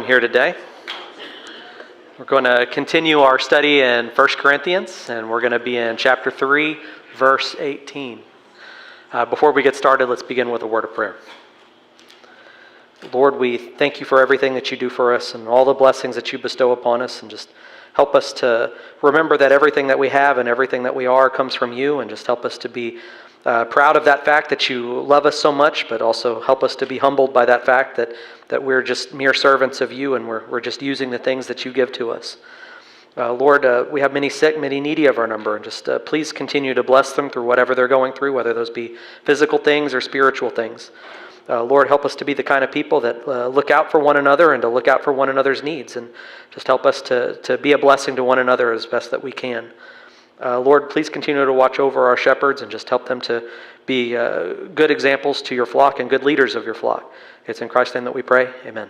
Here today. We're going to continue our study in 1 Corinthians, and we're going to be in chapter 3, verse 18. Before we get started, let's begin with a word of prayer. Lord, we thank you for everything that you do for us and all the blessings that you bestow upon us, and just help us to remember that everything that we have and everything that we are comes from you, and just help us to be proud of that fact that you love us so much, but also help us to be humbled by that fact that we're just mere servants of you, and we're just using the things that you give to us. Lord, we have many sick, many needy of our number, and just please continue to bless them through whatever they're going through, whether those be physical things or spiritual things. Lord, help us to be the kind of people that look out for one another and to look out for one another's needs, and just help us to be a blessing to one another as best that we can. Lord, please continue to watch over our shepherds and just help them to be good examples to your flock and good leaders of your flock. It's in Christ's name that we pray. Amen.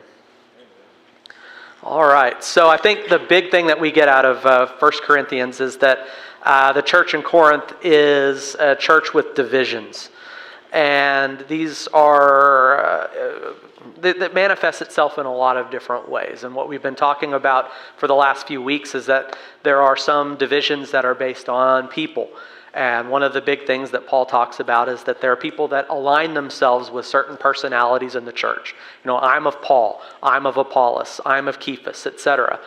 All right. So I think the big thing that we get out of 1 Corinthians is that the church in Corinth is a church with divisions. And these are, that manifests itself in a lot of different ways. And what we've been talking about for the last few weeks is that there are some divisions that are based on people. And one of the big things that Paul talks about is that there are people that align themselves with certain personalities in the church. You know, I'm of Paul, I'm of Apollos, I'm of Cephas, etc.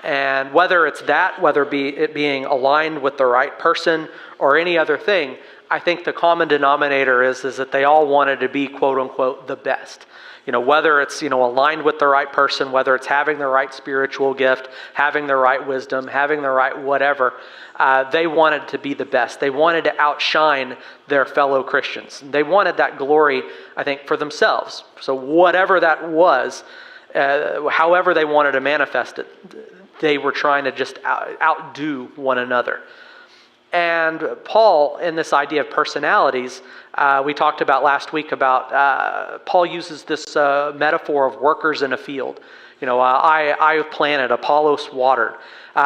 And whether it's that, whether it being aligned with the right person or any other thing, I think the common denominator is that they all wanted to be, quote unquote, the best. You know, whether it's, aligned with the right person, whether it's having the right spiritual gift, having the right wisdom, having the right whatever, they wanted to be the best. They wanted to outshine their fellow Christians. They wanted that glory, I think, for themselves. So whatever that was, however they wanted to manifest it, they were trying to just outdo one another. And Paul, in this idea of personalities, we talked about last week about Paul uses this metaphor of workers in a field. I planted, Apollos watered.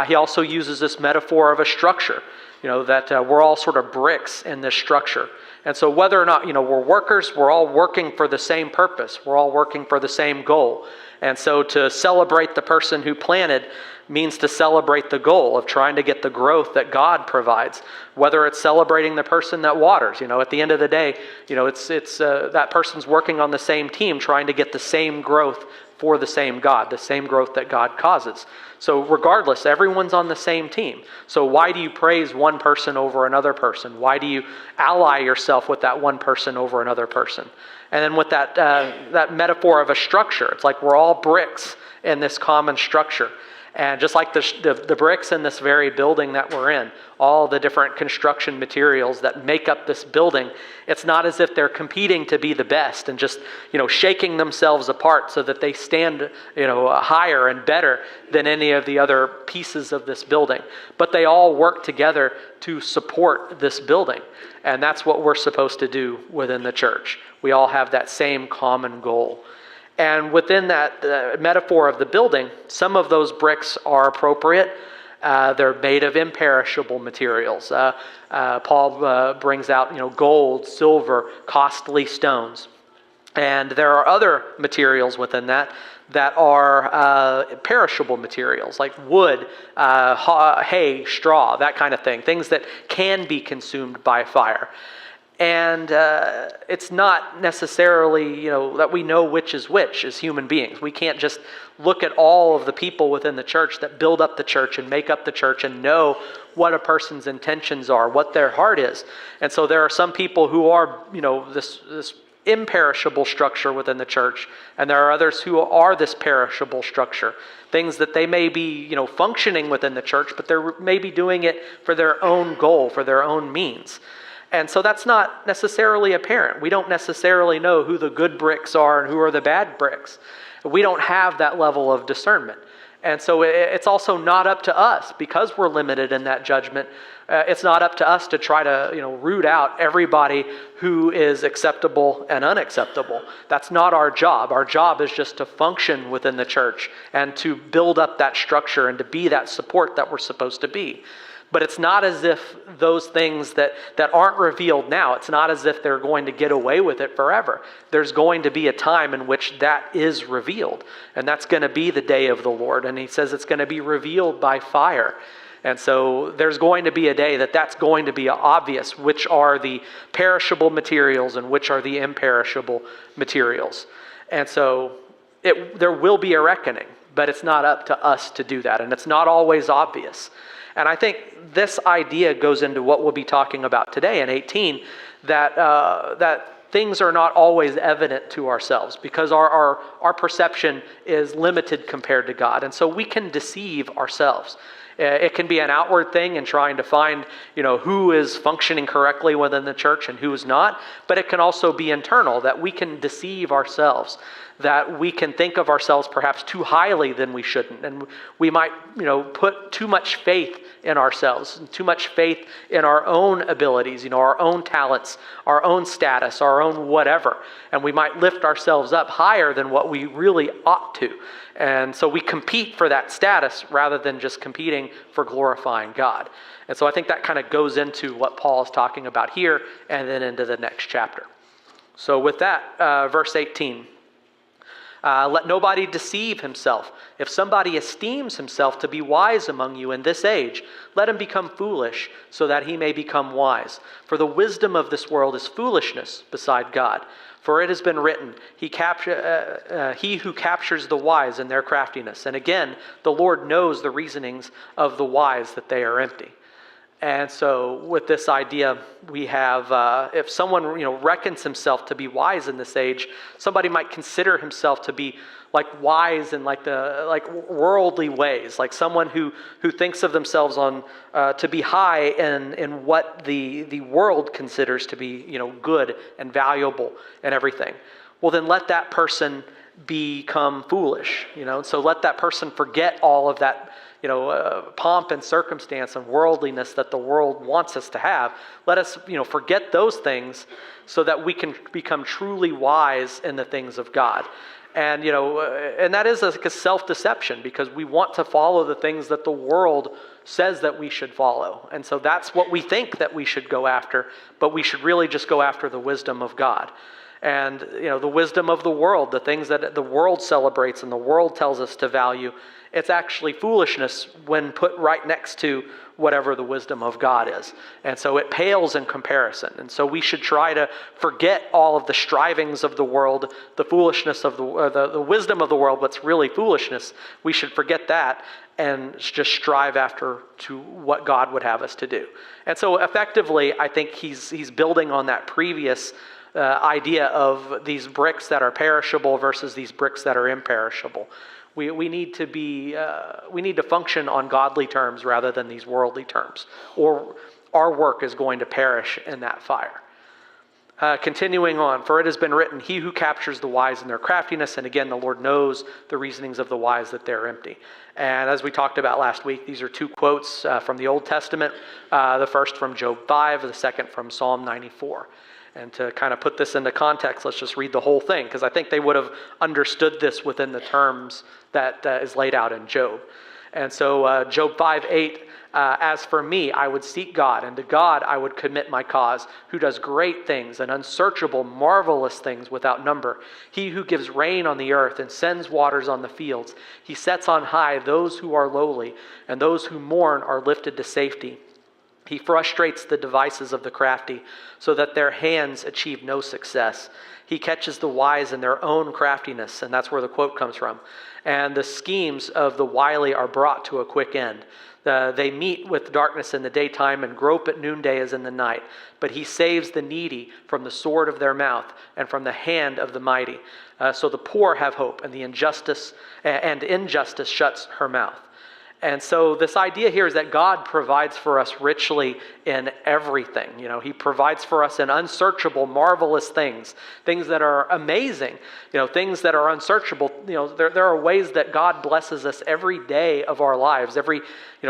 He also uses this metaphor of a structure, that we're all sort of bricks in this structure. And so whether or not, we're workers, we're all working for the same purpose. We're all working for the same goal. And so to celebrate the person who planted means to celebrate the goal of trying to get the growth that God provides. Whether it's celebrating the person that waters, at the end of the day, it's that person's working on the same team, trying to get the same growth for the same God, the same growth that God causes. So regardless, everyone's on the same team. So why do you praise one person over another person? Why do you ally yourself with that one person over another person? And then with that metaphor of a structure, it's like we're all bricks in this common structure. And just like the bricks in this very building that we're in, all the different construction materials that make up this building, it's not as if they're competing to be the best and just, shaking themselves apart so that they stand, higher and better than any of the other pieces of this building. But they all work together to support this building. And that's what we're supposed to do within the church. We all have that same common goal. And within that metaphor of the building, some of those bricks are appropriate. They're made of imperishable materials. Paul brings out, gold, silver, costly stones. And there are other materials within that are perishable materials, like wood, hay, straw, that kind of thing, things that can be consumed by fire. And it's not necessarily, that we know which is which as human beings. We can't just look at all of the people within the church that build up the church and make up the church and know what a person's intentions are, what their heart is. And so there are some people who are, this imperishable structure within the church, and there are others who are this perishable structure. Things that they may be, functioning within the church, but they're maybe doing it for their own goal, for their own means. And so that's not necessarily apparent. We don't necessarily know who the good bricks are and who are the bad bricks. We don't have that level of discernment. And so it's also not up to us, because we're limited in that judgment. It's not up to us to try to, root out everybody who is acceptable and unacceptable. That's not our job. Our job is just to function within the church and to build up that structure and to be that support that we're supposed to be. But it's not as if those things that aren't revealed now, it's not as if they're going to get away with it forever. There's going to be a time in which that is revealed. And that's going to be the day of the Lord. And he says it's going to be revealed by fire. And so there's going to be a day that's going to be obvious which are the perishable materials and which are the imperishable materials. And so there will be a reckoning, but it's not up to us to do that. And it's not always obvious. And I think this idea goes into what we'll be talking about today in 18, that things are not always evident to ourselves because our perception is limited compared to God. And so we can deceive ourselves. It can be an outward thing in trying to find, who is functioning correctly within the church and who is not. But it can also be internal, that we can deceive ourselves, that we can think of ourselves perhaps too highly than we shouldn't. And we might, put too much faith in ourselves, and too much faith in our own abilities, our own talents, our own status, our own whatever. And we might lift ourselves up higher than what we really ought to. And so we compete for that status rather than just competing for glorifying God. And so I think that kind of goes into what Paul is talking about here and then into the next chapter. So with that, verse 18. Let nobody deceive himself. If somebody esteems himself to be wise among you in this age, let him become foolish, so that he may become wise. For the wisdom of this world is foolishness beside God. For it has been written, he who captures the wise in their craftiness. And again, the Lord knows the reasonings of the wise, that they are empty. And so with this idea, we have, if someone reckons himself to be wise in this age, somebody might consider himself to be like wise in like worldly ways, like someone who thinks of themselves to be high in what the world considers to be good and valuable and everything. Well, then let that person become foolish, So let that person forget all of that pomp and circumstance and worldliness that the world wants us to have. Let us, forget those things so that we can become truly wise in the things of God. And, and that is like a self-deception, because we want to follow the things that the world says that we should follow. And so that's what we think that we should go after, but we should really just go after the wisdom of God. And the wisdom of the world, the things that the world celebrates and the world tells us to value, it's actually foolishness when put right next to whatever the wisdom of God is. And so it pales in comparison. And so we should try to forget all of the strivings of the world, the foolishness of the wisdom of the world, what's really foolishness. We should forget that and just strive after to what God would have us to do. And so effectively, I think he's building on that previous idea of these bricks that are perishable versus these bricks that are imperishable. We need to function on godly terms rather than these worldly terms, or our work is going to perish in that fire. Continuing on, for it has been written, he who captures the wise in their craftiness, and again, the Lord knows the reasonings of the wise that they're empty. And as we talked about last week, these are two quotes from the Old Testament, the first from Job 5, the second from Psalm 94. And to kind of put this into context, let's just read the whole thing, because I think they would have understood this within the terms that is laid out in Job. And so Job 5:8, as for me, I would seek God, and to God I would commit my cause, who does great things and unsearchable, marvelous things without number. He who gives rain on the earth and sends waters on the fields. He sets on high those who are lowly, and those who mourn are lifted to safety. He frustrates the devices of the crafty so that their hands achieve no success. He catches the wise in their own craftiness, and that's where the quote comes from. And the schemes of the wily are brought to a quick end. They meet with darkness in the daytime and grope at noonday as in the night. But he saves the needy from the sword of their mouth and from the hand of the mighty. So the poor have hope, and injustice shuts her mouth. And so this idea here is that God provides for us richly in everything. He provides for us in unsearchable, marvelous things that are amazing, things that are unsearchable. There are ways that God blesses us every day of our lives, every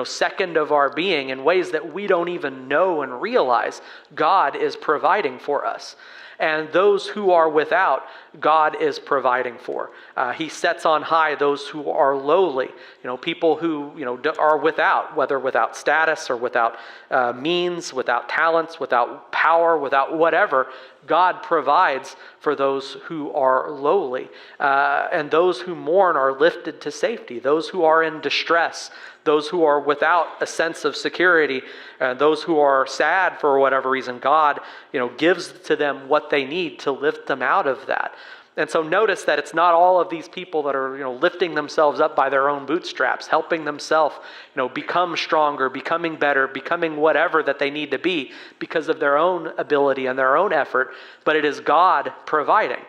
second of our being, in ways that we don't even know and realize God is providing for us. And those who are without, God is providing for. He sets on high those who are lowly. People who are without, whether without status or without means, without talents, without power, without whatever. God provides for those who are lowly. And those who mourn are lifted to safety. Those who are in distress, those who are without a sense of security, those who are sad for whatever reason, God, gives to them what they need to lift them out of that. And so notice that it's not all of these people that are, lifting themselves up by their own bootstraps, helping themselves, become stronger, becoming better, becoming whatever that they need to be because of their own ability and their own effort, but it is God providing.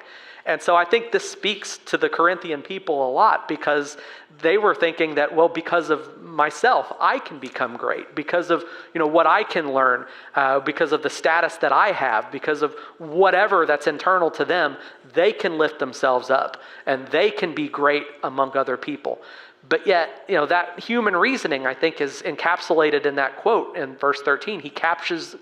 And so I think this speaks to the Corinthian people a lot, because they were thinking that, well, because of myself, I can become great, because of what I can learn, because of the status that I have, because of whatever that's internal to them, they can lift themselves up and they can be great among other people. But yet, that human reasoning, I think, is encapsulated in that quote in verse 13. He captures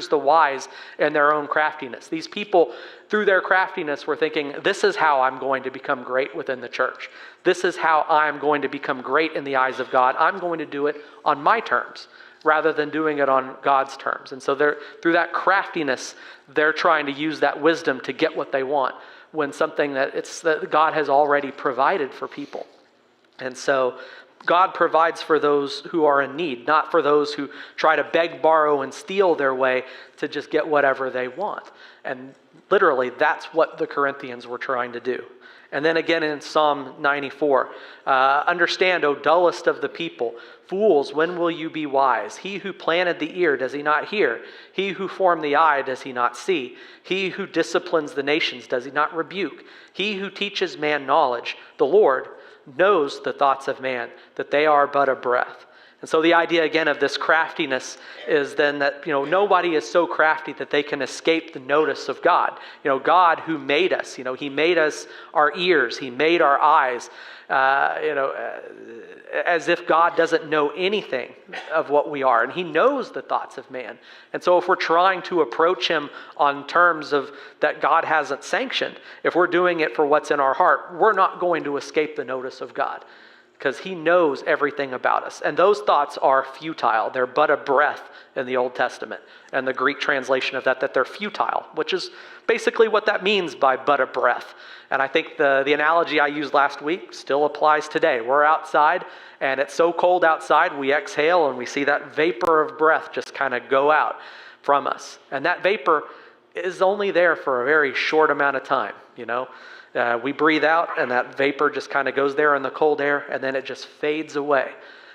the wise in their own craftiness. These people, through their craftiness, were thinking, this is how I'm going to become great within the church. This is how I'm going to become great in the eyes of God. I'm going to do it on my terms rather than doing it on God's terms. And so through that craftiness, they're trying to use that wisdom to get what they want, when something that God has already provided for people. And so God provides for those who are in need, not for those who try to beg, borrow, and steal their way to just get whatever they want. And literally, that's what the Corinthians were trying to do. And then again in Psalm 94, understand, O dullest of the people, fools, when will you be wise? He who planted the ear, does he not hear? He who formed the eye, does he not see? He who disciplines the nations, does he not rebuke? He who teaches man knowledge, the Lord, knows the thoughts of man, that they are but a breath. And so the idea again of this craftiness is then that, nobody is so crafty that they can escape the notice of God. God who made us, he made us our ears, he made our eyes, as if God doesn't know anything of what we are. And he knows the thoughts of man. And so if we're trying to approach him on terms of that God hasn't sanctioned, if we're doing it for what's in our heart, we're not going to escape the notice of God. because he knows everything about us. And those thoughts are futile. They're but a breath in the Old Testament. And the Greek translation of that they're futile, which is basically what that means by but a breath. And I think the analogy I used last week still applies today. We're outside, and it's so cold outside, we exhale, and we see that vapor of breath just kind of go out from us. And that vapor is only there for a very short amount of time, We breathe out, and that vapor just kind of goes there in the cold air, and then it just fades away.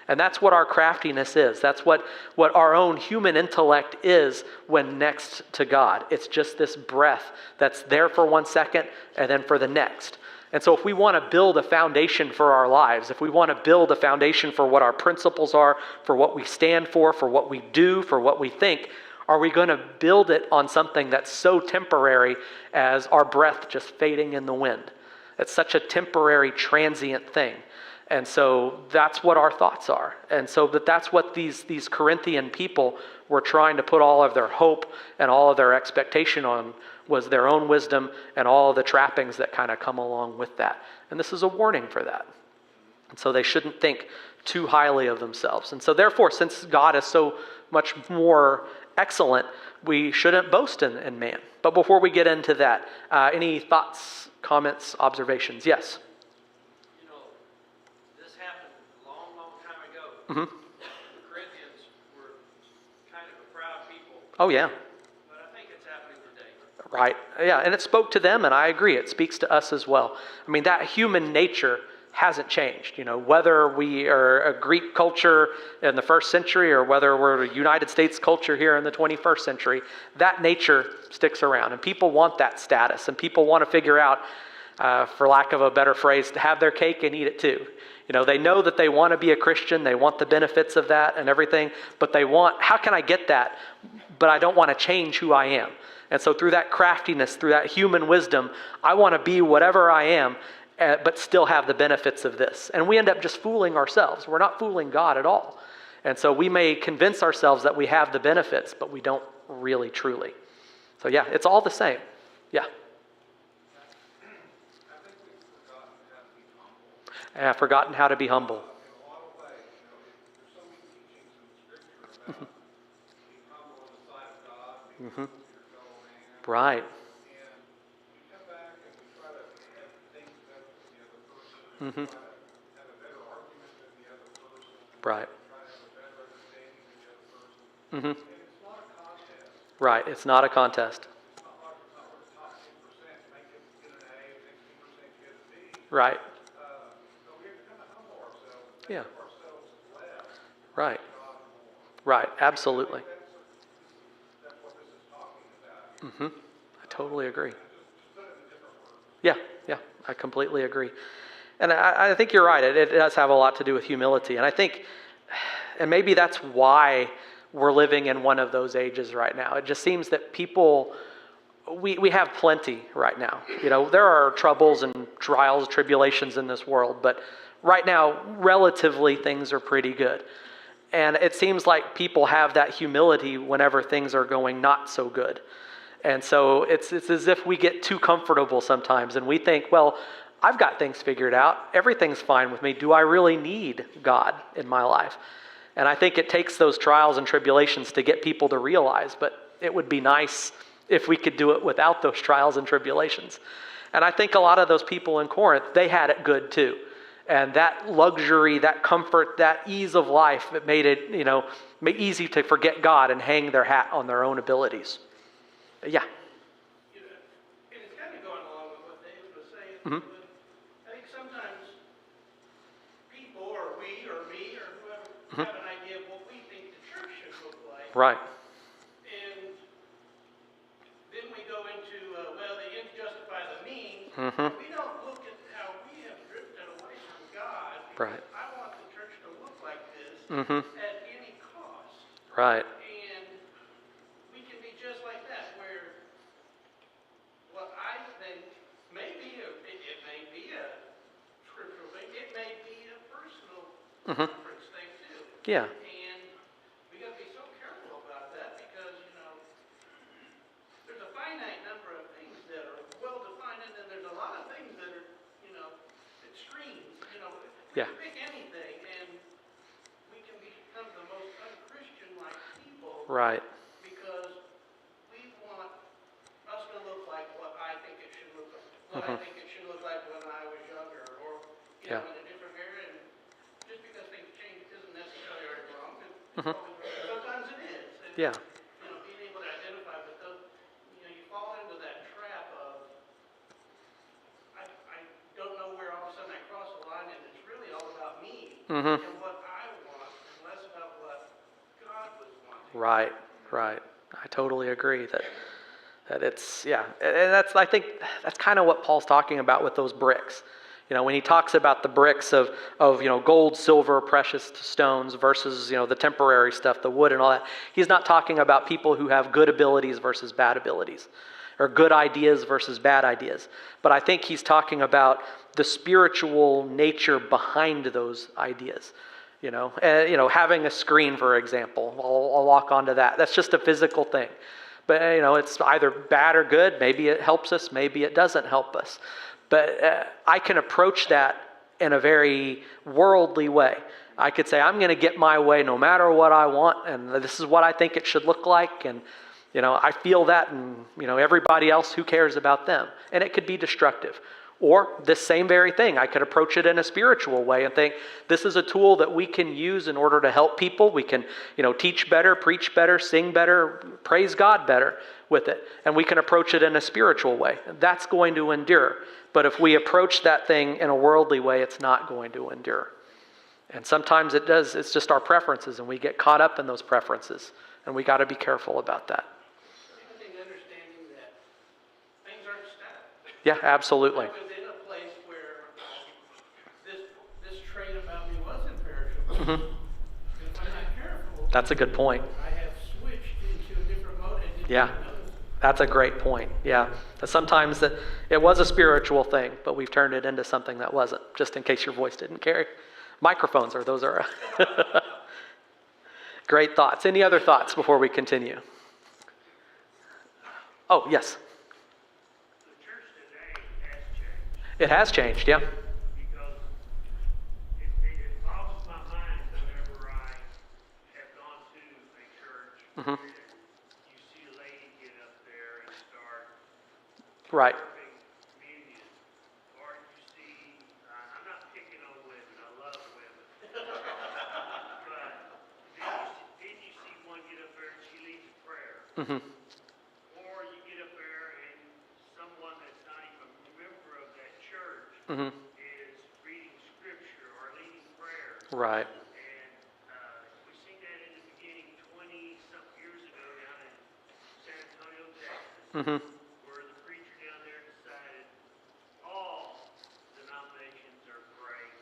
And that's what our craftiness is. That's what our own human intellect is when next to God. It's just this breath that's there for 1 second and then for the next. And so if we want to build a foundation for our lives, if we want to build a foundation for what our principles are, for what we stand for what we do, for what we think, are we going to build it on something that's so temporary as our breath just fading in the wind? It's such a temporary, transient thing. And so that's what our thoughts are. And so that's what these Corinthian people were trying to put all of their hope and all of their expectation on, was their own wisdom and all of the trappings that kind of come along with that. And this is a warning for that. And so they shouldn't think too highly of themselves. And so therefore, since God is so much more excellent, we shouldn't boast in man. But before we get into that, any thoughts, comments, observations? Yes? Mm-hmm. The Corinthians were kind of a proud people. Oh, yeah. But I think it's happening today. Right. Yeah, and it spoke to them, and I agree. It speaks to us as well. I mean, that human nature hasn't changed. Whether we are a Greek culture in the 1st century or whether we're a United States culture here in the 21st century, that nature sticks around. And people want that status, and people want to figure out, for lack of a better phrase, to have their cake and eat it too. They know that they want to be a Christian. They want the benefits of that and everything. But they want, how can I get that? But I don't want to change who I am. And so through that craftiness, through that human wisdom, I want to be whatever I am, but still have the benefits of this. And we end up just fooling ourselves. We're not fooling God at all. And so we may convince ourselves that we have the benefits, but we don't really truly. So yeah, it's all the same. Yeah. I've forgotten how to be humble. Mm-hmm. Right. Mm-hmm. Right. Mm-hmm. Right. It's not a contest. Right. Yeah. Right. Right. Absolutely. Mm-hmm. I totally agree. Yeah. Yeah. I completely agree. And I think you're right. It does have a lot to do with humility. And I think, and maybe that's why we're living in one of those ages right now. It just seems that people, we have plenty right now. There are troubles and trials, tribulations in this world, but right now, relatively, things are pretty good. And it seems like people have that humility whenever things are going not so good. And so it's as if we get too comfortable sometimes and we think, well, I've got things figured out. Everything's fine with me. Do I really need God in my life? And I think it takes those trials and tribulations to get people to realize, but it would be nice if we could do it without those trials and tribulations. And I think a lot of those people in Corinth, they had it good too. And that luxury, that comfort, that ease of life, it made it, easy to forget God and hang their hat on their own abilities. Yeah. And it's kind of going along with what David was saying. Mm-hmm. I think sometimes people, or we, or me, or whoever, Mm-hmm. have an idea of what we think the church should look like. Right. And then we go into, the ends justify the means. Mm-hmm. We don't look at how we have drifted away from God. Right. I want the church to look like this Mm-hmm. at any cost. Right. And we can be just like that, where what I think may be it may be a scriptural thing, it may be a personal Mm-hmm. preference thing too. Yeah. And we got to be so careful about that because, there's a finite number of things that are well defined, and then there's a lot of things that are, extremes. We Yeah. can pick any Right. because we want us to look like what I think it should look like, what I think it should look like when I was younger, or, Yeah. in a different area. And just because things change isn't necessarily right or wrong. It's always right. Sometimes it is. And, Yeah. being able to identify, but those, you fall into that trap of, I don't know where all of a sudden I cross the line, and it's really all about me and what I want, and less about what God was wanting. Right. Right. I totally agree that it's, yeah, and I think that's kind of what Paul's talking about with those bricks. When he talks about the bricks of gold, silver, precious stones versus the temporary stuff, the wood and all that, he's not talking about people who have good abilities versus bad abilities, or good ideas versus bad ideas. But I think he's talking about the spiritual nature behind those ideas. Having a screen, for example, I'll walk onto that. That's just a physical thing. But, it's either bad or good. Maybe it helps us, maybe it doesn't help us. But I can approach that in a very worldly way. I could say, I'm going to get my way no matter what I want, and this is what I think it should look like, and, I feel that, and, everybody else, who cares about them? And it could be destructive. Or this same very thing, I could approach it in a spiritual way and think, this is a tool that we can use in order to help people. We can, teach better, preach better, sing better, praise God better with it. And we can approach it in a spiritual way. That's going to endure. But if we approach that thing in a worldly way, it's not going to endure. And sometimes it does. It's just our preferences, and we get caught up in those preferences. And we got to be careful about that. I think understanding that things aren't static. Yeah, absolutely. I was in a place where this trait about me was imperishable. If I'm not careful, That's a good point. I have switched into a different mode and didn't Yeah. even notice. That's a great point. Yeah. Sometimes it was a spiritual thing, but we've turned it into something that wasn't, just in case your voice didn't carry. Microphones those are great thoughts. Any other thoughts before we continue? Oh, yes. The church today has changed. It has changed, yeah. Because it boggles my mind whenever I have gone to a church and you see a lady get up there and start Right. serving communion, or you see, I'm not picking on women, I love women, but then you see one get up there and she leads a prayer. Or you get up there and someone that's not even a member of that church is reading scripture or leading prayer. Right. And we seen that in the beginning 20-something years ago down in San Antonio, Texas, where the preacher down there decided all denominations are great,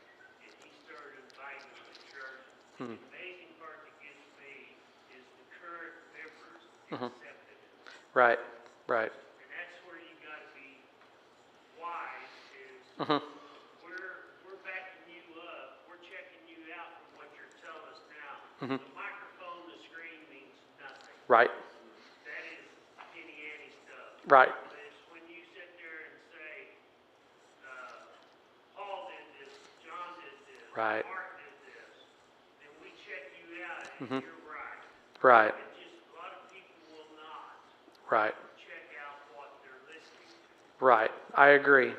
and he started inviting them to church. The amazing part that gets me is the current members accepted it. Right. Right. And that's where you got to be wise. Is we're backing you up. We're checking you out from what you're telling us now. The microphone, the screen means nothing. Right. That is penny ante stuff. Right. But it's when you sit there and say, Paul did this, John did this, Right. Mark did this, then we check you out and you're right. Right. And just a lot of people will not Right. check out what they're listening to. Right. I agree.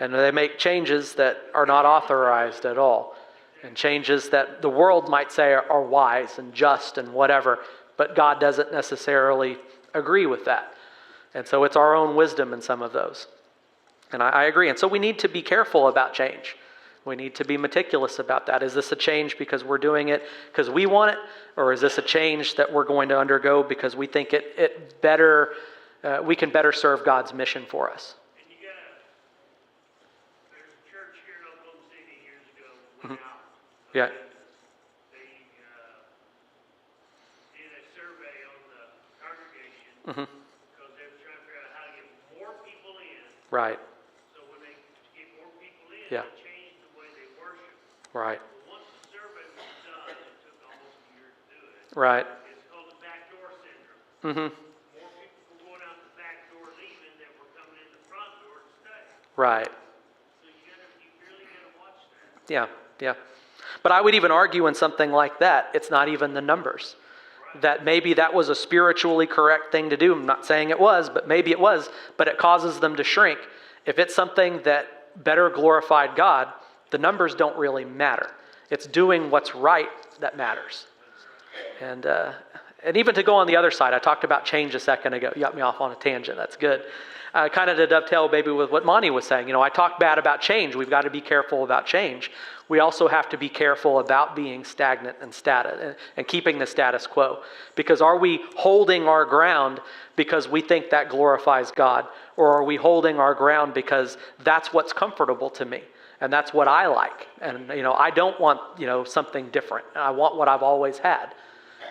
And they make changes that are not authorized at all. And changes that the world might say are wise and just and whatever, but God doesn't necessarily agree with that. And so it's our own wisdom in some of those. And I agree. And so we need to be careful about change. We need to be meticulous about that. Is this a change because we're doing it because we want it? Or is this a change that we're going to undergo because we think it better, we can better serve God's mission for us? And you gotta, there's a church here in Oklahoma City years ago, went out. Yeah. They did a survey on the congregation because they were trying to figure out how to get more people in. Right. So when they get more people in, Yeah. they changed the way they worship. Right. Well, once the survey was done, it took almost a year to do it. Right. It's called the backdoor syndrome. More people were going out the back door leaving than were coming in the front door to stay. Right. So you really gotta watch that. Yeah. But I would even argue in something like that, it's not even the numbers. that maybe that was a spiritually correct thing to do. I'm not saying it was, but maybe it was, but it causes them to shrink. If it's something that better glorified God, the numbers don't really matter. It's doing what's right that matters. And even to go on the other side, I talked about change a second ago. You got me off on a tangent. That's good. Kind of to dovetail maybe with what Monty was saying. I talk bad about change. We've got to be careful about change. We also have to be careful about being stagnant and keeping the status quo. Because are we holding our ground because we think that glorifies God? Or are we holding our ground because that's what's comfortable to me? And that's what I like. And, I don't want, something different. I want what I've always had.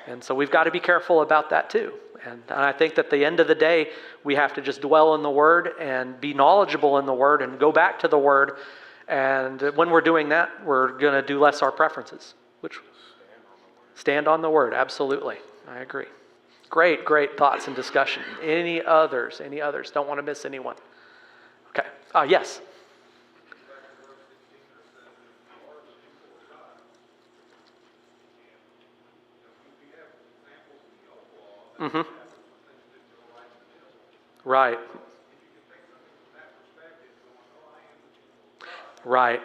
And so we've got to be careful about that too. And I think that at the end of the day, we have to just dwell in the Word and be knowledgeable in the Word and go back to the Word. And when we're doing that, we're going to do less our preferences. Which stand on the Word, absolutely. I agree. Great thoughts and discussion. Any others? Don't want to miss anyone. Okay. Yes. Mm-hmm. Right. Right.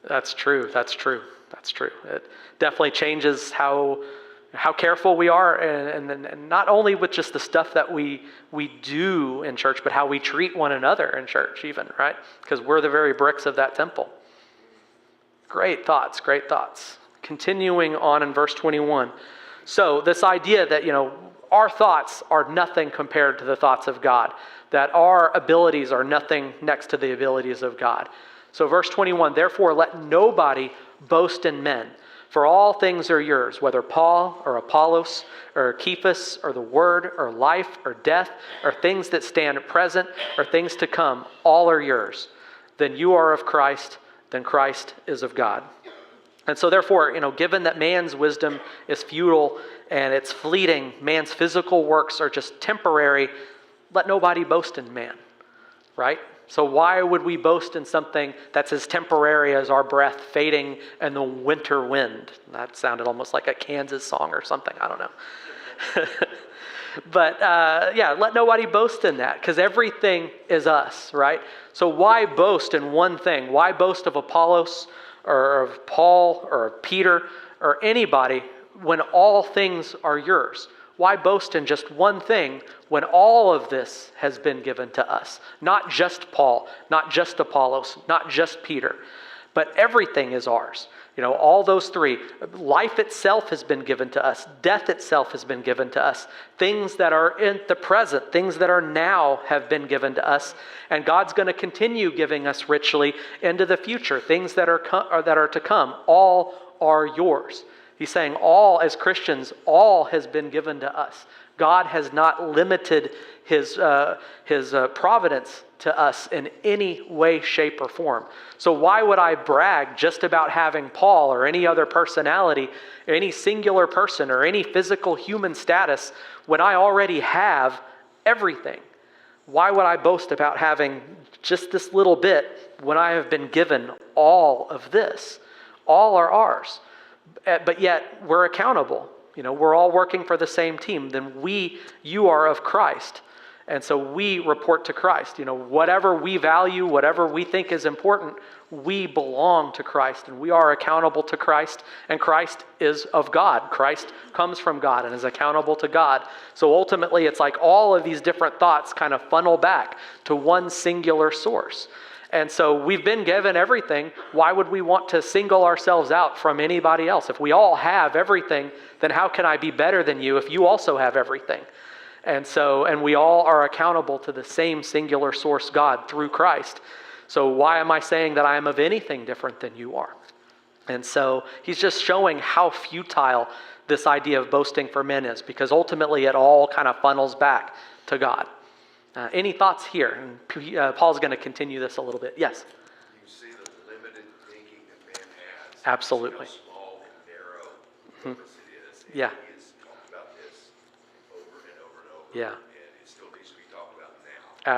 That's true. It definitely changes how careful we are, and not only with just the stuff that we do in church, but how we treat one another in church even, right? Because we're the very bricks of that temple. Great thoughts. Continuing on in verse 21. So this idea that, our thoughts are nothing compared to the thoughts of God, that our abilities are nothing next to the abilities of God. So verse 21, therefore let nobody boast in men, for all things are yours, whether Paul or Apollos or Cephas or the word or life or death or things that stand present or things to come, all are yours. Then you are of Christ, then Christ is of God. And so therefore, given that man's wisdom is futile and it's fleeting, man's physical works are just temporary, let nobody boast in man, right? So why would we boast in something that's as temporary as our breath fading and the winter wind? That sounded almost like a Kansas song or something, I don't know. But let nobody boast in that, because everything is us, right? So why boast in one thing? Why boast of Apollos or of Paul or of Peter or anybody when all things are yours? Why boast in just one thing when all of this has been given to us? Not just Paul, not just Apollos, not just Peter, but everything is ours. All those three. Life itself has been given to us. Death itself has been given to us. Things that are in the present, things that are now have been given to us. And God's going to continue giving us richly into the future. Things that are to come, all are yours. He's saying all, as Christians, all has been given to us. God has not limited his providence to us in any way, shape, or form. So why would I brag just about having Paul or any other personality, or any singular person, or any physical human status when I already have everything? Why would I boast about having just this little bit when I have been given all of this? All are ours. But yet we're accountable. We're all working for the same team. Then you are of Christ. And so we report to Christ. Whatever we value, whatever we think is important, we belong to Christ. And we are accountable to Christ. And Christ is of God. Christ comes from God and is accountable to God. So ultimately, it's like all of these different thoughts kind of funnel back to one singular source. And so we've been given everything. Why would we want to single ourselves out from anybody else? If we all have everything, then how can I be better than you if you also have everything? And we all are accountable to the same singular source, God, through Christ. So why am I saying that I am of anything different than you are? And so he's just showing how futile this idea of boasting for men is, because ultimately it all kind of funnels back to God. Any thoughts here? And Paul's going to continue this a little bit. Yes? You see the limited thinking that man has. Absolutely. How small and narrow purpose it is. And Yeah. he has talked about this over and over and over. Yeah. And it still needs to be talked about now.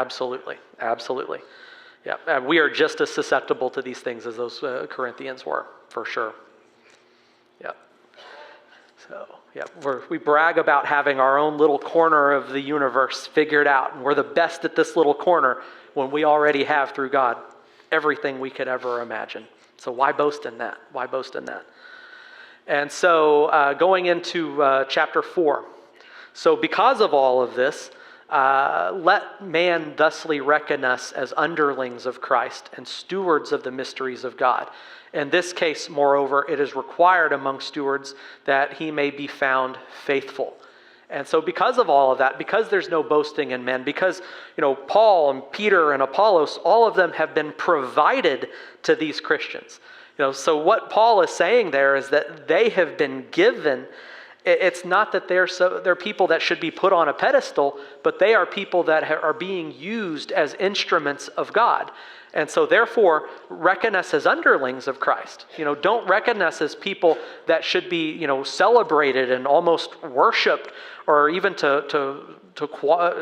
Absolutely. Yeah. We are just as susceptible to these things as those Corinthians were, for sure. Yeah. So, yeah, we brag about having our own little corner of the universe figured out, and we're the best at this little corner when we already have, through God, everything we could ever imagine. So why boast in that? Why boast in that? And so going into chapter 4. So because of all of this, let man thusly reckon us as underlings of Christ and stewards of the mysteries of God. In this case, moreover, it is required among stewards that he may be found faithful. And so because of all of that, because there's no boasting in men, because Paul and Peter and Apollos, all of them have been provided to these Christians. So what Paul is saying there is that they have been given. It's not that they're people that should be put on a pedestal, but they are people that are being used as instruments of God. And so therefore, reckon us as underlings of Christ. Don't reckon us as people that should be, celebrated and almost worshipped, or even to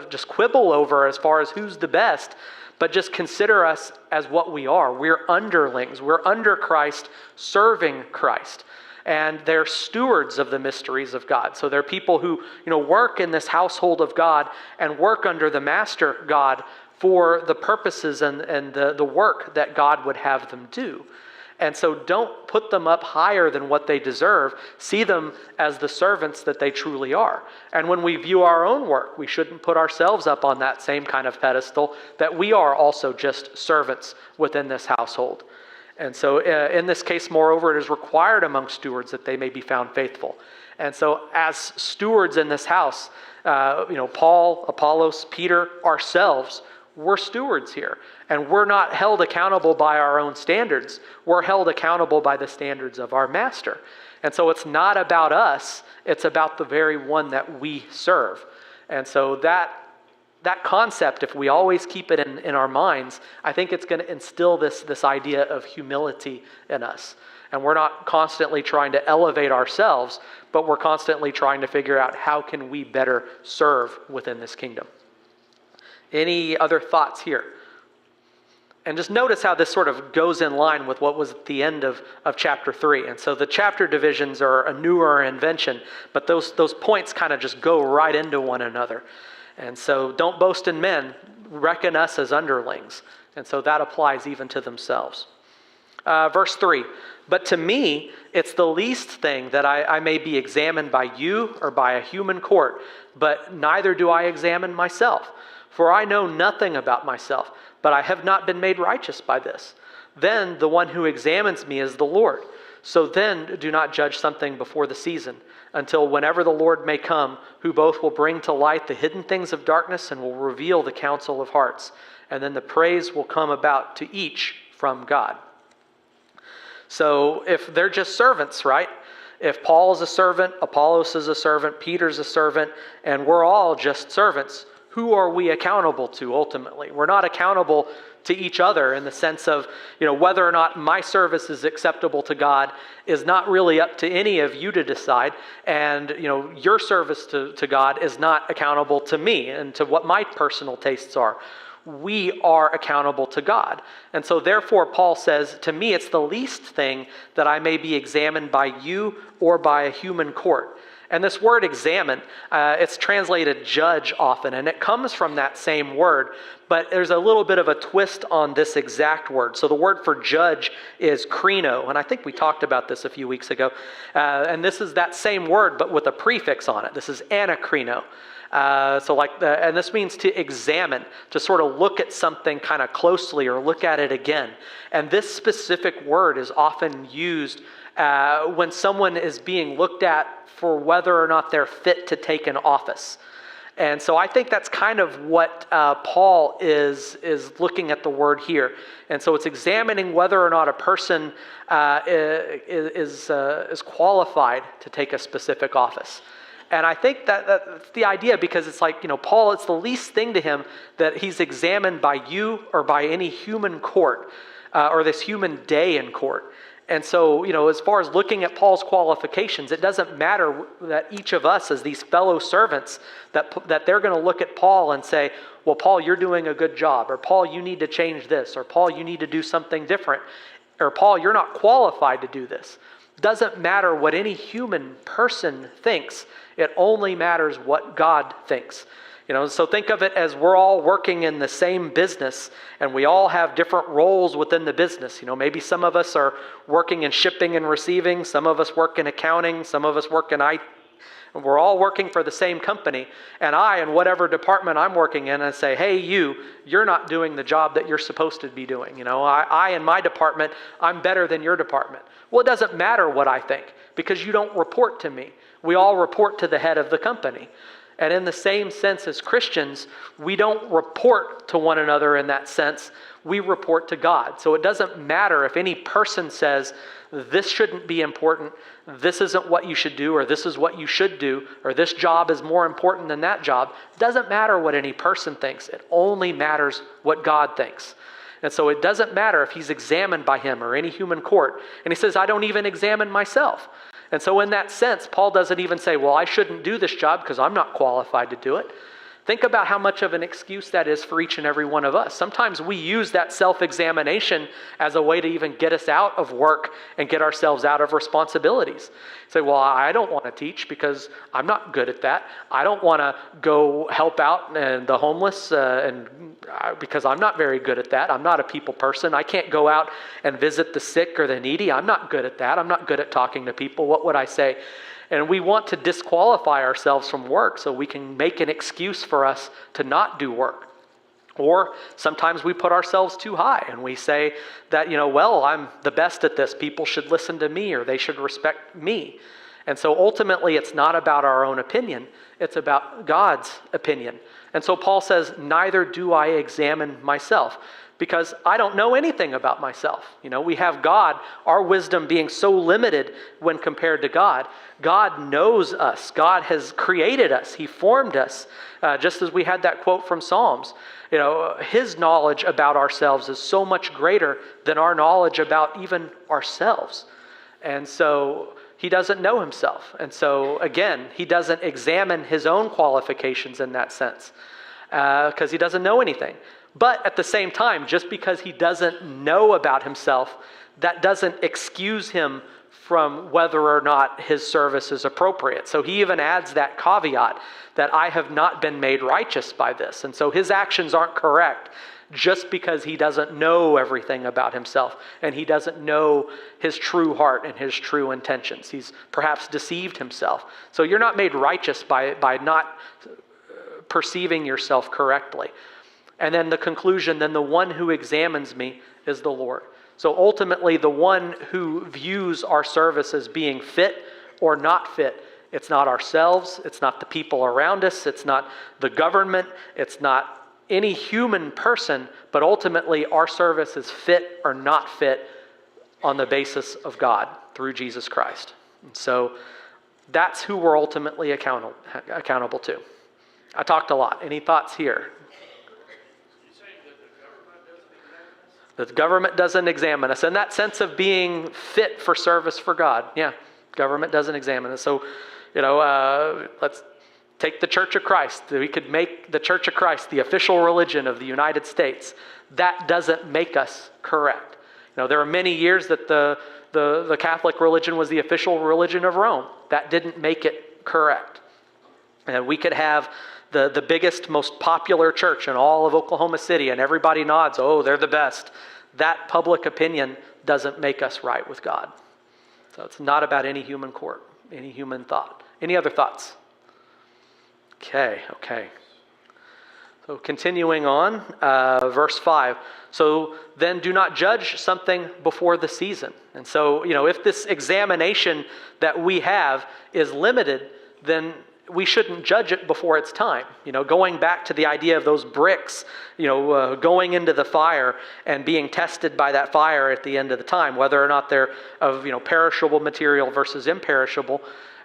just quibble over as far as who's the best. But just consider us as what we are. We're underlings. We're under Christ, serving Christ. And they're stewards of the mysteries of God. So they're people who, work in this household of God and work under the master God for the purposes and the work that God would have them do. And so don't put them up higher than what they deserve. See them as the servants that they truly are. And when we view our own work, we shouldn't put ourselves up on that same kind of pedestal, that we are also just servants within this household. And so in this case, moreover, it is required among stewards that they may be found faithful. And so as stewards in this house, Paul, Apollos, Peter, ourselves, we're stewards here. And we're not held accountable by our own standards. We're held accountable by the standards of our master. And so it's not about us. It's about the very one that we serve. And so that concept, if we always keep it in our minds, I think it's going to instill this idea of humility in us. And we're not constantly trying to elevate ourselves, but we're constantly trying to figure out how can we better serve within this kingdom. Any other thoughts here? And just notice how this sort of goes in line with what was at the end of chapter 3. And so the chapter divisions are a newer invention, but those points kind of just go right into one another. And so don't boast in men, reckon us as underlings. And so that applies even to themselves. Verse 3, but to me, it's the least thing that I may be examined by you or by a human court, but neither do I examine myself. For I know nothing about myself, but I have not been made righteous by this. Then the one who examines me is the Lord. So then do not judge something before the season, until whenever the Lord may come, who both will bring to light the hidden things of darkness and will reveal the counsel of hearts. And then the praise will come about to each from God. So if they're just servants, right? If Paul is a servant, Apollos is a servant, Peter's a servant, and we're all just servants, who are we accountable to ultimately? We're not accountable to each other in the sense of, whether or not my service is acceptable to God is not really up to any of you to decide. And, your service to God is not accountable to me and to what my personal tastes are. We are accountable to God. And so therefore, Paul says, to me, it's the least thing that I may be examined by you or by a human court. And this word examine, it's translated judge often, and it comes from that same word, but there's a little bit of a twist on this exact word. So the word for judge is krino, and I think we talked about this a few weeks ago. And this is that same word, but with a prefix on it. This is anakrino. And this means to examine, to sort of look at something kind of closely or look at it again. And this specific word is often used when someone is being looked at for whether or not they're fit to take an office. And so I think that's kind of what Paul is looking at the word here. And so it's examining whether or not a person is qualified to take a specific office. And I think that's the idea, because it's like, Paul, it's the least thing to him that he's examined by you or by any human court or this human day in court. And so, as far as looking at Paul's qualifications, it doesn't matter that each of us as these fellow servants, that they're going to look at Paul and say, well, Paul, you're doing a good job, or Paul, you need to change this, or Paul, you need to do something different, or Paul, you're not qualified to do this. Doesn't matter what any human person thinks. It only matters what God thinks. So think of it as we're all working in the same business, and we all have different roles within the business. Maybe some of us are working in shipping and receiving, some of us work in accounting, some of us work in IT. We're all working for the same company, and I, in whatever department I'm working in, I say, hey, you're not doing the job that you're supposed to be doing. I in my department, I'm better than your department. Well, it doesn't matter what I think, because you don't report to me. We all report to the head of the company. And in the same sense as Christians, we don't report to one another in that sense. We report to God. So it doesn't matter if any person says, this shouldn't be important, this isn't what you should do, or this is what you should do, or this job is more important than that job. It doesn't matter what any person thinks. It only matters what God thinks. And so it doesn't matter if he's examined by him or any human court. And he says, I don't even examine myself. And so in that sense, Paul doesn't even say, well, I shouldn't do this job because I'm not qualified to do it. Think about how much of an excuse that is for each and every one of us. Sometimes we use that self-examination as a way to even get us out of work and get ourselves out of responsibilities. Say, well, I don't want to teach because I'm not good at that. I don't want to go help out the homeless because I'm not very good at that. I'm not a people person. I can't go out and visit the sick or the needy. I'm not good at that. I'm not good at talking to people. What would I say? And we want to disqualify ourselves from work so we can make an excuse for us to not do work. Or sometimes we put ourselves too high and we say that, well, I'm the best at this. People should listen to me or they should respect me. And so ultimately it's not about our own opinion. It's about God's opinion. And so Paul says, neither do I examine myself, because I don't know anything about myself. We have God, our wisdom being so limited when compared to God. God knows us. God has created us. He formed us. Just as we had that quote from Psalms. His knowledge about ourselves is so much greater than our knowledge about even ourselves. And so he doesn't know himself. And so again, he doesn't examine his own qualifications in that sense, because he doesn't know anything. But at the same time, just because he doesn't know about himself, that doesn't excuse him from whether or not his service is appropriate. So he even adds that caveat that I have not been made righteous by this. And so his actions aren't correct just because he doesn't know everything about himself and he doesn't know his true heart and his true intentions. He's perhaps deceived himself. So you're not made righteous by not perceiving yourself correctly. And then the conclusion, then the one who examines me is the Lord. So ultimately, the one who views our service as being fit or not fit, it's not ourselves, it's not the people around us, it's not the government, it's not any human person, but ultimately our service is fit or not fit on the basis of God through Jesus Christ. And so that's who we're ultimately accountable to. I talked a lot. Any thoughts here? The government doesn't examine us. In that sense of being fit for service for God. Yeah, government doesn't examine us. So, let's take the Church of Christ. We could make the Church of Christ the official religion of the United States. That doesn't make us correct. There are many years that the Catholic religion was the official religion of Rome. That didn't make it correct. And we could have the biggest, most popular church in all of Oklahoma City, and everybody nods, oh, they're the best. That public opinion doesn't make us right with God. So it's not about any human court, any human thought. Any other thoughts? Okay. So continuing on, verse 5. So then do not judge something before the season. And so, if this examination that we have is limited, then we shouldn't judge it before it's time. Going back to the idea of those bricks, going into the fire and being tested by that fire at the end of the time, whether or not they're of, perishable material versus imperishable.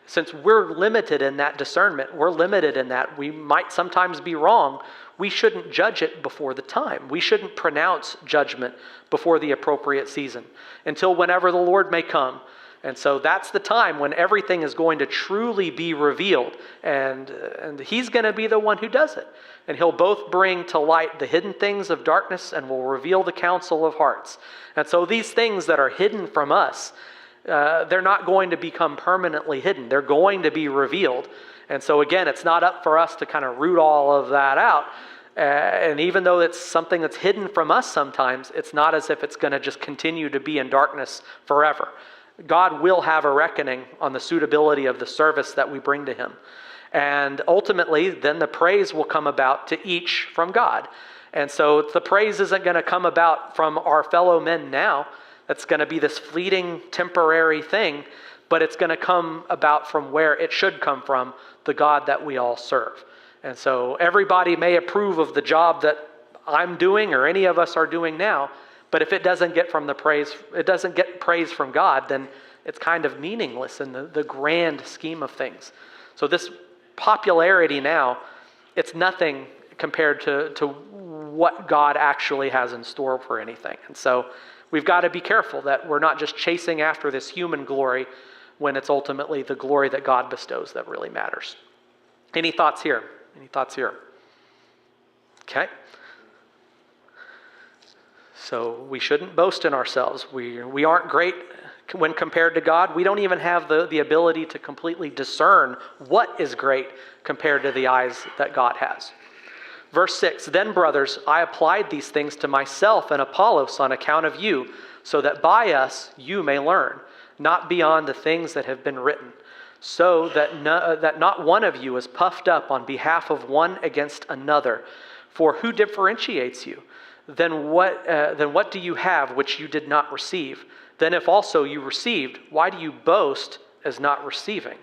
Since we're limited in that discernment, we're limited in that we might sometimes be wrong, we shouldn't judge it before the time. We shouldn't pronounce judgment before the appropriate season until whenever the Lord may come. And so that's the time when everything is going to truly be revealed. And he's going to be the one who does it. And he'll both bring to light the hidden things of darkness and will reveal the counsel of hearts. And so these things that are hidden from us, they're not going to become permanently hidden. They're going to be revealed. And so again, it's not up for us to kind of root all of that out. And even though it's something that's hidden from us sometimes, it's not as if it's going to just continue to be in darkness forever. God will have a reckoning on the suitability of the service that we bring to him. And ultimately, then the praise will come about to each from God. And so the praise isn't going to come about from our fellow men now. That's going to be this fleeting, temporary thing, but it's going to come about from where it should come from, the God that we all serve. And so everybody may approve of the job that I'm doing or any of us are doing now, but if it doesn't get praise from God, then it's kind of meaningless in the grand scheme of things. So this popularity now, it's nothing compared to what God actually has in store for anything. And so we've got to be careful that we're not just chasing after this human glory when it's ultimately the glory that God bestows that really matters. Any thoughts here? Any thoughts here? Okay. So we shouldn't boast in ourselves. We aren't great when compared to God. We don't even have the ability to completely discern what is great compared to the eyes that God has. Verse 6, then brothers, I applied these things to myself and Apollos on account of you, so that by us you may learn, not beyond the things that have been written, so that not one of you is puffed up on behalf of one against another. For who differentiates you? Then what do you have which you did not receive? Then if also you received, why do you boast as not receiving?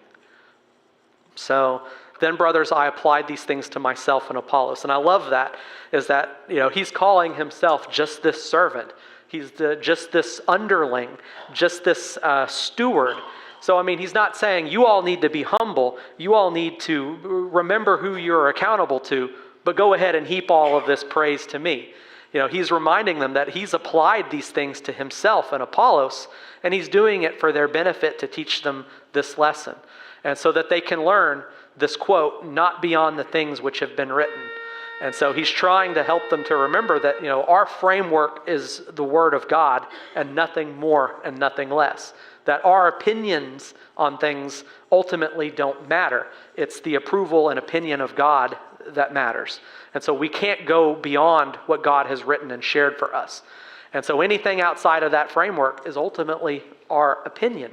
So then, brothers, I applied these things to myself and Apollos. And I love that, is that, he's calling himself just this servant. He's just this underling, just this steward. So, he's not saying you all need to be humble. You all need to remember who you're accountable to, but go ahead and heap all of this praise to me. He's reminding them that he's applied these things to himself and Apollos, and he's doing it for their benefit to teach them this lesson. And so that they can learn this quote, not beyond the things which have been written. And so he's trying to help them to remember that, our framework is the Word of God and nothing more and nothing less. That our opinions on things ultimately don't matter. It's the approval and opinion of God that matters. And so we can't go beyond what God has written and shared for us. And so anything outside of that framework is ultimately our opinion.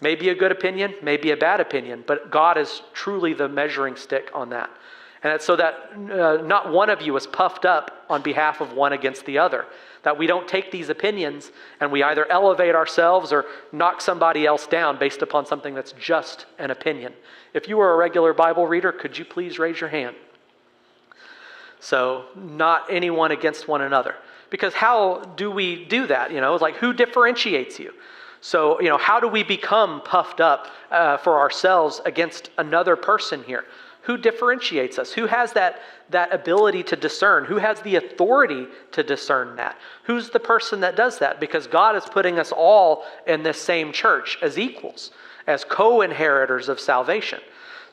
Maybe a good opinion, maybe a bad opinion, but God is truly the measuring stick on that. And it's so that not one of you is puffed up on behalf of one against the other. That we don't take these opinions and we either elevate ourselves or knock somebody else down based upon something that's just an opinion. If you are a regular Bible reader, could you please raise your hand? So not anyone against one another. Because how do we do that? It's like, who differentiates you? So, how do we become puffed up for ourselves against another person here? Who differentiates us? Who has that ability to discern? Who has the authority to discern that? Who's the person that does that? Because God is putting us all in this same church as equals, as co-inheritors of salvation.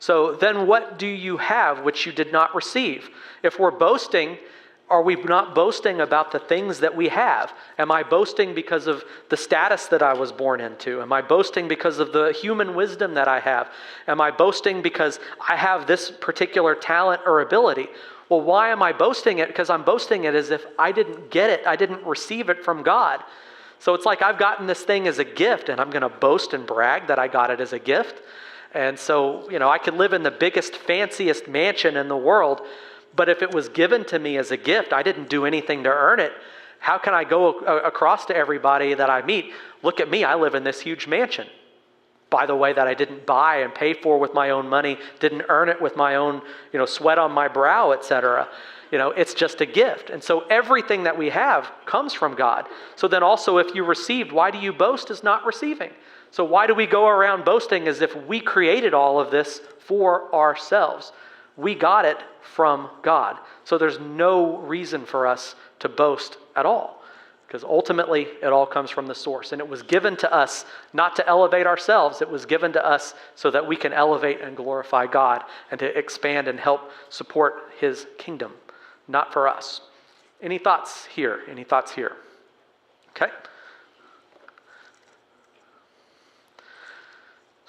So then what do you have which you did not receive? If we're boasting, are we not boasting about the things that we have? Am I boasting because of the status that I was born into? Am I boasting because of the human wisdom that I have? Am I boasting because I have this particular talent or ability? Well, why am I boasting it? Because I'm boasting it as if I didn't get it. I didn't receive it from God. So it's like I've gotten this thing as a gift and I'm going to boast and brag that I got it as a gift. And so, I could live in the biggest, fanciest mansion in the world, but if it was given to me as a gift, I didn't do anything to earn it. How can I go across to everybody that I meet? Look at me, I live in this huge mansion. By the way, that I didn't buy and pay for with my own money, didn't earn it with my own, sweat on my brow, etc. It's just a gift. And so everything that we have comes from God. So then also if you received, why do you boast as not receiving? So why do we go around boasting as if we created all of this for ourselves? We got it from God. So there's no reason for us to boast at all, because ultimately it all comes from the source. And it was given to us not to elevate ourselves. It was given to us so that we can elevate and glorify God and to expand and help support His kingdom, not for us. Any thoughts here? Any thoughts here? Okay.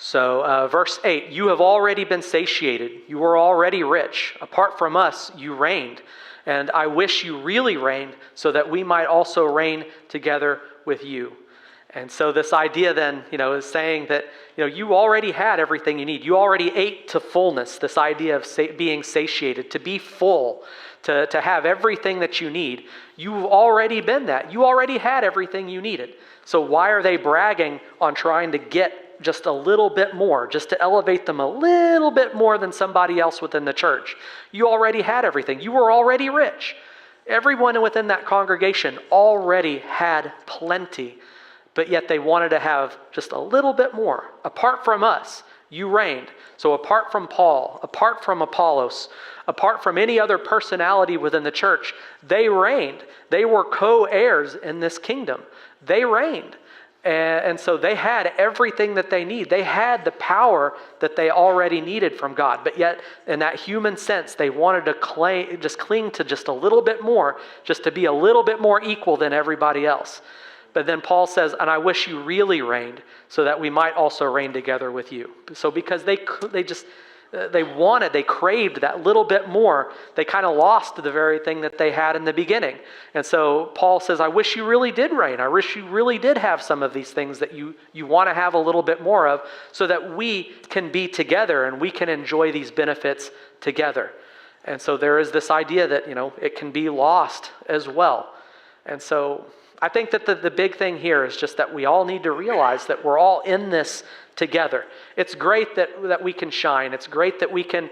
So verse 8, you have already been satiated. You were already rich. Apart from us, you reigned. And I wish you really reigned so that we might also reign together with you. And so this idea then, is saying that, you already had everything you need. You already ate to fullness, this idea of being satiated, to be full, to have everything that you need. You've already been that. You already had everything you needed. So why are they bragging on trying to get just a little bit more, just to elevate them a little bit more than somebody else within the church? You already had everything. You were already rich. Everyone within that congregation already had plenty, but yet they wanted to have just a little bit more. Apart from us, you reigned. So apart from Paul, apart from Apollos, apart from any other personality within the church, they reigned. They were co-heirs in this kingdom. They reigned. And so they had everything that they need. They had the power that they already needed from God. But yet, in that human sense, they wanted to cling to just a little bit more, just to be a little bit more equal than everybody else. But then Paul says, and I wish you really reigned so that we might also reign together with you. So because they craved that little bit more, they kind of lost the very thing that they had in the beginning. And so Paul says, I wish you really did reign. I wish you really did have some of these things that you want to have a little bit more of, so that we can be together and we can enjoy these benefits together. And so there is this idea that, it can be lost as well. And so I think that the big thing here is just that we all need to realize that we're all in this together. It's great that we can shine. It's great that we can,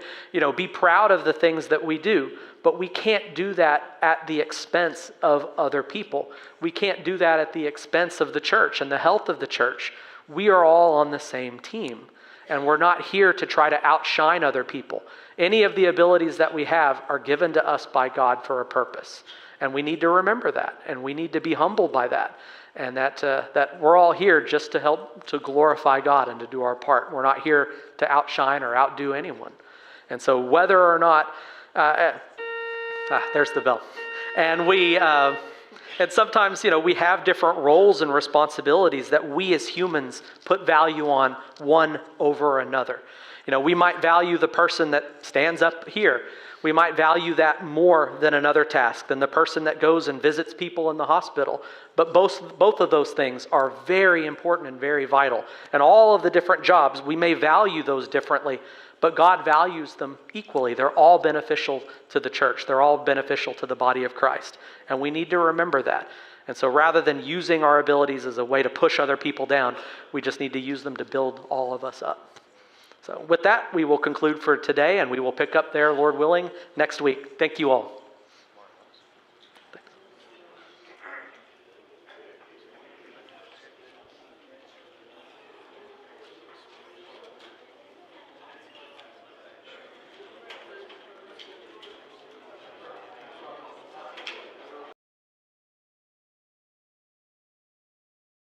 be proud of the things that we do, but we can't do that at the expense of other people. We can't do that at the expense of the church and the health of the church. We are all on the same team, and we're not here to try to outshine other people. Any of the abilities that we have are given to us by God for a purpose. And we need to remember that, and we need to be humbled by that, and that we're all here just to help to glorify God and to do our part. We're not here to outshine or outdo anyone. And so whether or not, there's the bell. And and sometimes, we have different roles and responsibilities that we as humans put value on one over another. We might value the person that stands up here. We might value that more than another task, than the person that goes and visits people in the hospital. But both of those things are very important and very vital. And all of the different jobs, we may value those differently, but God values them equally. They're all beneficial to the church. They're all beneficial to the body of Christ. And we need to remember that. And so rather than using our abilities as a way to push other people down, we just need to use them to build all of us up. So with that, we will conclude for today, and we will pick up there, Lord willing, next week. Thank you all.